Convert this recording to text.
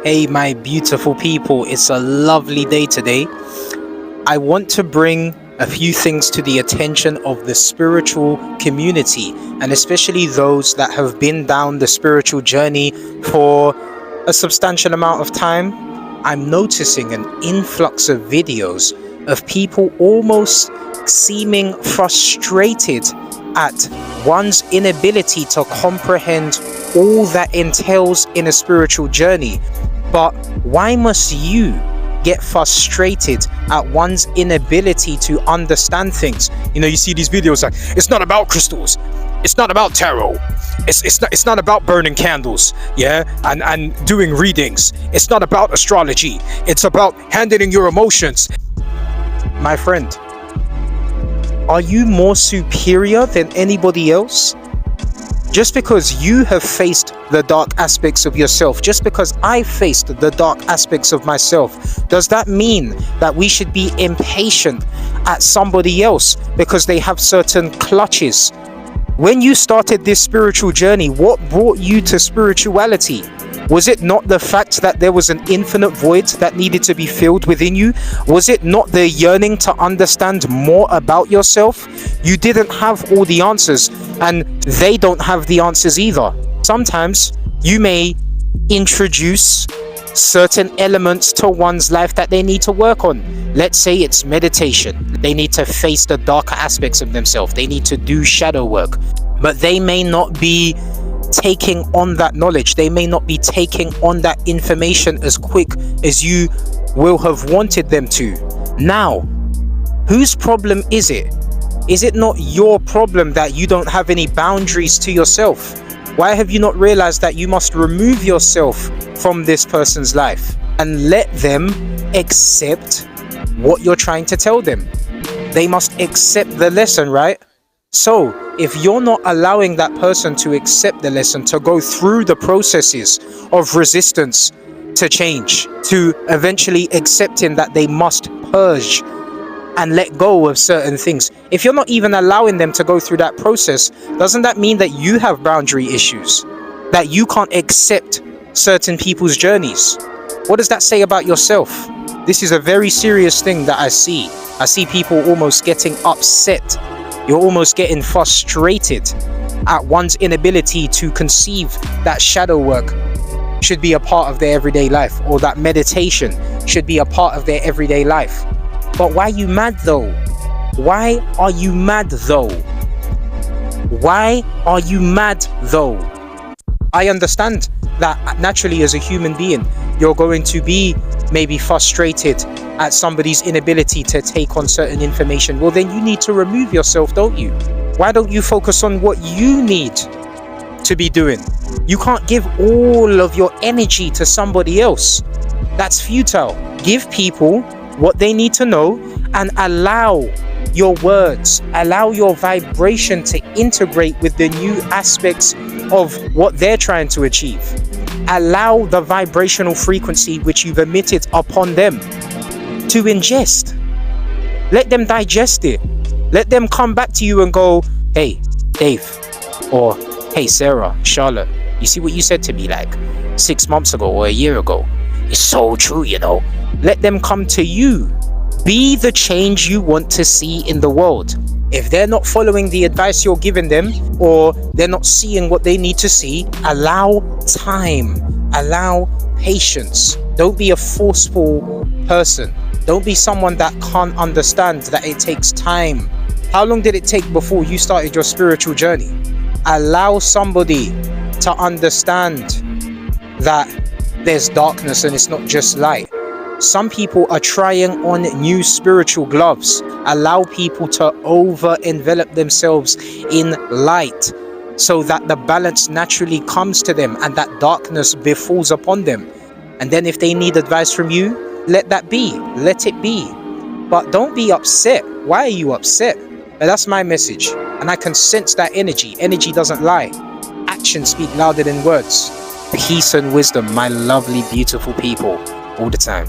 Hey my beautiful people, it's a lovely day today. I want to bring a few things to the attention of the spiritual community, and especially those that have been down the spiritual journey for a substantial amount of time. I'm noticing an influx of videos of people almost seeming frustrated at one's inability to comprehend all that entails in a spiritual journey. But why must you get frustrated at one's inability to understand things? You know, you see these videos like, it's not about crystals, it's not about tarot, it's not about burning candles, yeah, and doing readings. It's not about astrology, it's about handling your emotions. My friend, are you more superior than anybody else? Just because you have faced the dark aspects of yourself, just because I faced the dark aspects of myself, does that mean that we should be impatient at somebody else because they have certain clutches? When you started this spiritual journey, what brought you to spirituality? Was it not the fact that there was an infinite void that needed to be filled within you? Was it not the yearning to understand more about yourself? You didn't have all the answers, and they don't have the answers either. Sometimes you may introduce certain elements to one's life that they need to work on. Let's say it's meditation. They need to face the darker aspects of themselves. They need to do shadow work, but they may not be taking on that knowledge. They may not be taking on that information as quick as you will have wanted them to. Now, whose problem is it? Is it not your problem that you don't have any boundaries to yourself? Why have you not realized that you must remove yourself from this person's life and let them accept what you're trying to tell them? They must accept the lesson, right? So if you're not allowing that person to accept the lesson, to go through the processes of resistance to change, to eventually accepting that they must purge and let go of certain things, if you're not even allowing them to go through that process, doesn't that mean that you have boundary issues? That you can't accept certain people's journeys? What does that say about yourself? This is a very serious thing that I see. I see people almost getting upset. You're almost getting frustrated at one's inability to conceive that shadow work should be a part of their everyday life, or that meditation should be a part of their everyday life. But why are you mad though? Why are you mad though? Why are you mad though? I understand that naturally as a human being, you're going to be maybe frustrated at somebody's inability to take on certain information. Well, then you need to remove yourself, don't you? Why don't you focus on what you need to be doing? You can't give all of your energy to somebody else. That's futile. Give people what they need to know and allow your words, allow your vibration to integrate with the new aspects of what they're trying to achieve. Allow the vibrational frequency which you've emitted upon them to ingest. Let them digest it. Let them come back to you and go, hey Dave, or hey Sarah, Charlotte, you see what you said to me like 6 months ago or a year ago? It's so true, you know. Let them come to you. Be the change you want to see in the world. If they're not following the advice you're giving them, or they're not seeing what they need to see, allow time, allow patience. Don't be a forceful person. Don't be someone that can't understand that it takes time. How long did it take before you started your spiritual journey? Allow somebody to understand that there's darkness and it's not just light. Some people are trying on new spiritual gloves. Allow people to over-envelop themselves in light so that the balance naturally comes to them and that darkness befalls upon them. And then if they need advice from you, let that be. Let it be. But don't be upset. Why are you upset? And that's my message. And I can sense that energy. Energy doesn't lie. Actions speak louder than words. Peace and wisdom, my lovely, beautiful people, all the time.